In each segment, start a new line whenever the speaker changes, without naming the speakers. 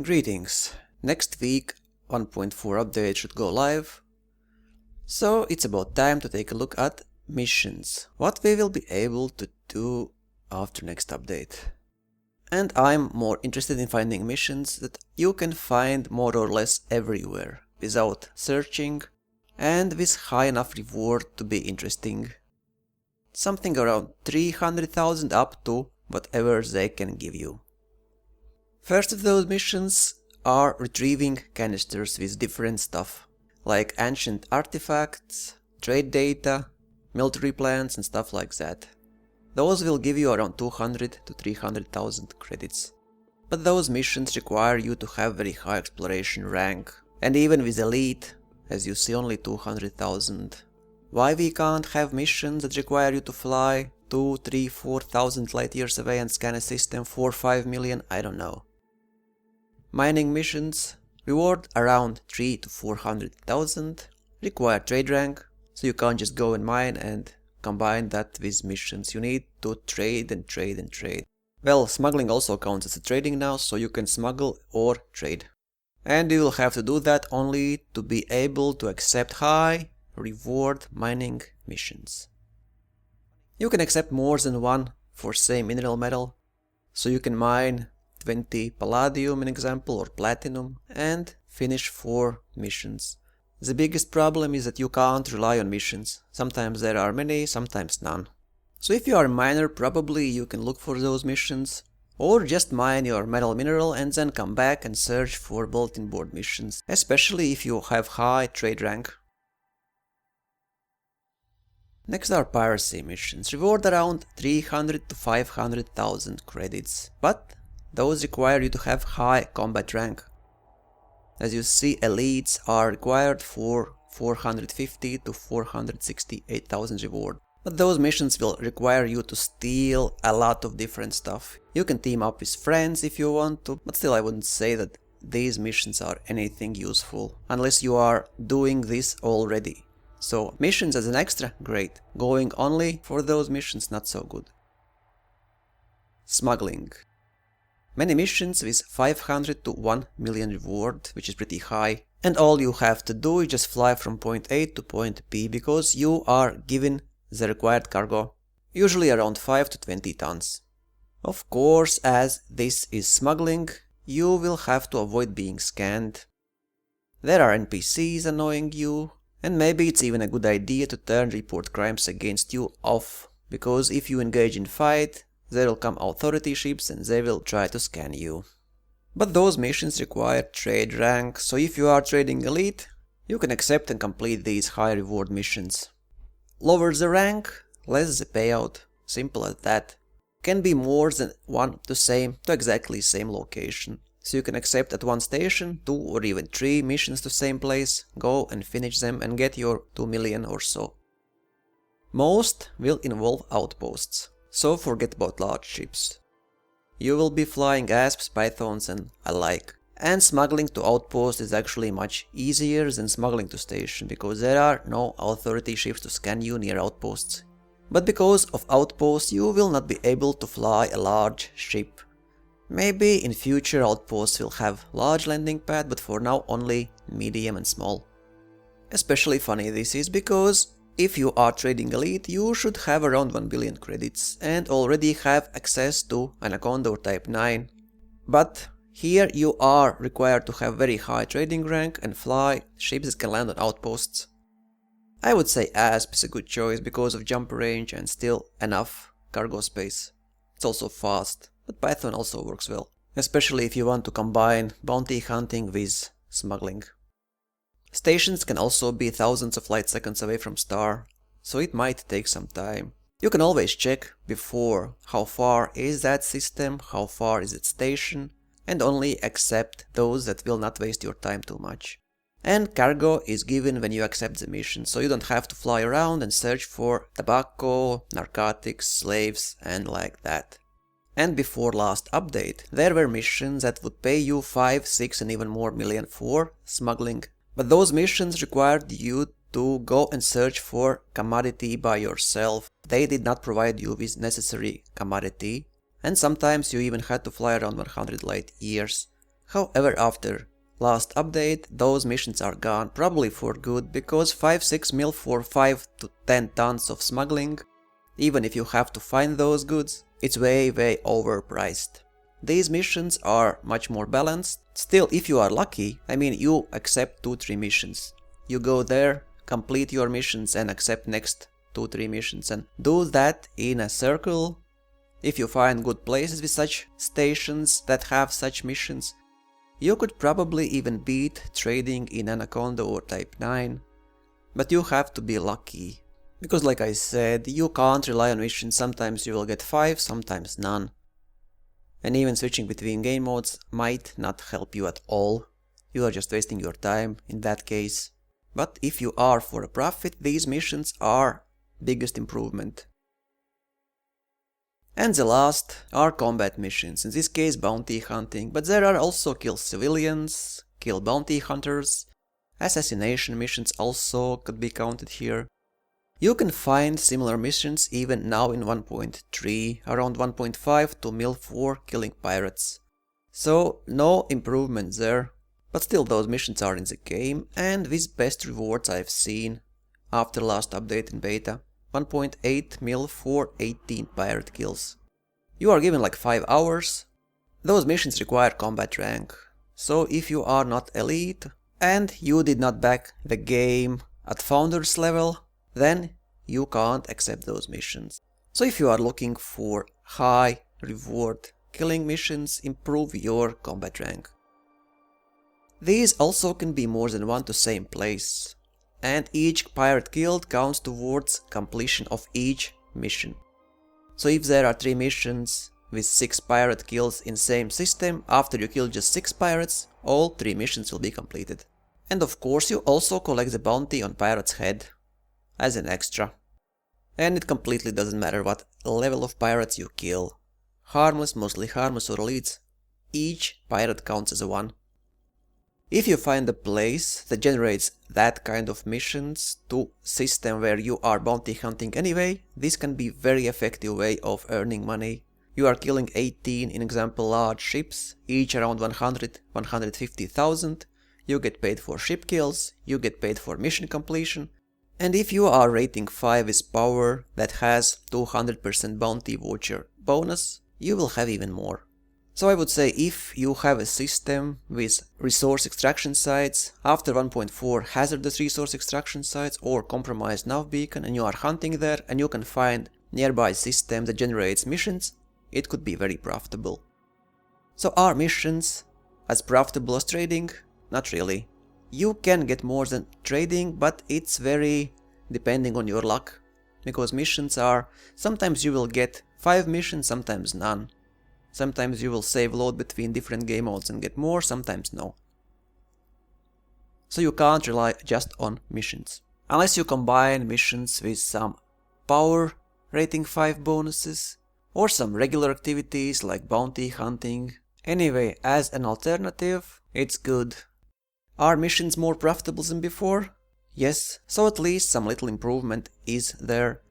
Greetings. Next week 1.4 update should go live. So it's about time to take a look at missions, what we will be able to do after next update. And I'm more interested in finding missions that you can find more or less everywhere without searching and with high enough reward to be interesting. Something around 300,000 up to whatever they can give you. First of those missions are retrieving canisters with different stuff, like ancient artifacts, trade data, military plans and stuff like that. Those will give you around 200 to 300,000 credits. But those missions require you to have very high exploration rank, and even with elite, as you see, only 200,000. Why we can't have missions that require you to fly 2, 3, 4,000 light years away and scan a system for 5 million, I don't know. Mining missions reward around 3 to 400,000, require trade rank, so you can't just go and mine and combine that with missions. You need to trade and trade and trade. Well, smuggling also counts as a trading now, so you can smuggle or trade. And you will have to do that only to be able to accept high reward mining missions. You can accept more than one for same mineral metal, so you can mine 20 palladium, an example, or platinum, and finish 4 missions. The biggest problem is that you can't rely on missions. Sometimes there are many, sometimes none. So if you are a miner, probably you can look for those missions, or just mine your metal mineral and then come back and search for bulletin board missions, especially if you have high trade rank. Next are piracy missions, reward around 300 to 500,000 credits, but those require you to have high combat rank. As you see, elites are required for 450 to 468,000 reward. But those missions will require you to steal a lot of different stuff. You can team up with friends if you want to, but still I wouldn't say that these missions are anything useful, unless you are doing this already. So missions as an extra, great. Going only for those missions, not so good. Smuggling. Many missions with 500 to 1 million reward, which is pretty high. And all you have to do is just fly from point A to point B, because you are given the required cargo, usually around 5 to 20 tons. Of course, as this is smuggling, you will have to avoid being scanned. There are NPCs annoying you, and maybe it's even a good idea to turn report crimes against you off, because if you engage in fight, there will come authority ships and they will try to scan you. But those missions require trade rank, so if you are trading elite, you can accept and complete these high reward missions. Lower the rank, less the payout, simple as that. Can be more than one to exactly same location. So you can accept at one station 2 or even 3 missions to same place, go and finish them and get your 2 million or so. Most will involve outposts. So forget about large ships. You will be flying asps, pythons and alike. And smuggling to outpost is actually much easier than smuggling to station, because there are no authority ships to scan you near outposts. But because of outposts you will not be able to fly a large ship. Maybe in future outposts will have large landing pad, but for now only medium and small. Especially funny this is because if you are trading elite, you should have around 1 billion credits and already have access to Anaconda or Type 9. But here you are required to have very high trading rank and fly ships that can land on outposts. I would say ASP is a good choice because of jump range and still enough cargo space. It's also fast, but Python also works well, especially if you want to combine bounty hunting with smuggling. Stations can also be thousands of light seconds away from star, so it might take some time. You can always check before how far is that system, how far is its station, and only accept those that will not waste your time too much. And cargo is given when you accept the mission, so you don't have to fly around and search for tobacco, narcotics, slaves and like that. And before last update, there were missions that would pay you 5, 6 and even more million for smuggling. But those missions required you to go and search for commodity by yourself. They did not provide you with necessary commodity, and sometimes you even had to fly around 100 light years. However, after last update, those missions are gone, probably for good, because 5-6 mil for 5 to 10 tons of smuggling, even if you have to find those goods, it's way overpriced. These missions are much more balanced. Still, if you are lucky, I mean you accept 2-3 missions. You go there, complete your missions and accept next 2-3 missions and do that in a circle. If you find good places with such stations that have such missions, you could probably even beat trading in Anaconda or Type 9. But you have to be lucky. Because like I said, you can't rely on missions, sometimes you will get 5, sometimes none. And even switching between game modes might not help you at all. You are just wasting your time in that case. But if you are for a profit, these missions are biggest improvement. And the last are combat missions, in this case bounty hunting, but there are also kill civilians, kill bounty hunters, assassination missions also could be counted here. You can find similar missions even now in 1.3, around 1.5 to mil for killing pirates. So no improvement there, but still those missions are in the game and with best rewards I've seen after last update in beta. 1.8 mil for 18 pirate kills. You are given like 5 hours. Those missions require combat rank, so if you are not elite and you did not back the game at founders level, then you can't accept those missions. So if you are looking for high reward killing missions, improve your combat rank. These also can be more than one to same place, and each pirate killed counts towards completion of each mission. So if there are 3 missions with 6 pirate kills in same system, after you kill just 6 pirates, all 3 missions will be completed. And of course you also collect the bounty on pirate's head as an extra. And it completely doesn't matter what level of pirates you kill. Harmless, mostly harmless or elites, each pirate counts as a 1. If you find a place that generates that kind of missions to system where you are bounty hunting anyway, this can be very effective way of earning money. You are killing 18, in example, large ships, each around 100-150,000. You get paid for ship kills, you get paid for mission completion, and if you are rating 5 with power that has 200% bounty voucher bonus, you will have even more. So I would say if you have a system with resource extraction sites, after 1.4 hazardous resource extraction sites or compromised nav beacon, and you are hunting there and you can find nearby system that generates missions, it could be very profitable. So are missions as profitable as trading? Not really. You can get more than trading, but it's very depending on your luck, because missions are, sometimes you will get 5 missions, sometimes none. Sometimes you will save load between different game modes and get more, sometimes no. So you can't rely just on missions. Unless you combine missions with some power rating 5 bonuses, or some regular activities like bounty hunting. Anyway, as an alternative, it's good. Are missions more profitable than before? Yes, so at least some little improvement is there.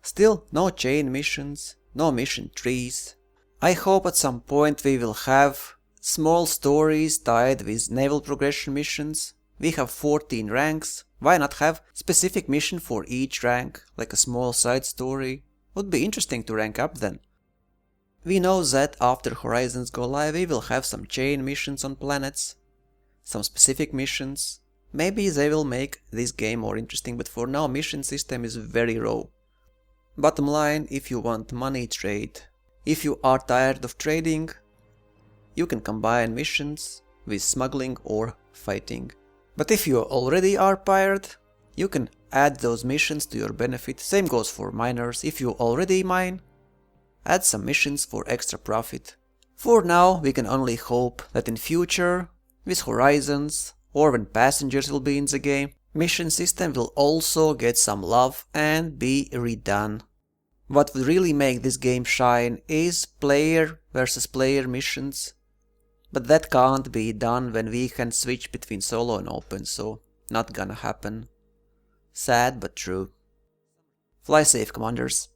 Still, no chain missions, no mission trees. I hope at some point we will have small stories tied with naval progression missions. We have 14 ranks, why not have specific mission for each rank, like a small side story? Would be interesting to rank up then. We know that after Horizons go live we will have some chain missions on planets, some specific missions. Maybe they will make this game more interesting, but for now mission system is very raw. Bottom line, if you want money, trade. If you are tired of trading, you can combine missions with smuggling or fighting. But if you already are pirate, you can add those missions to your benefit. Same goes for miners. If you already mine, add some missions for extra profit. For now, we can only hope that in future, with Horizons, or when passengers will be in the game, mission system will also get some love and be redone. What would really make this game shine is player versus player missions, but that can't be done when we can switch between solo and open, so not gonna happen. Sad but true. Fly safe, commanders.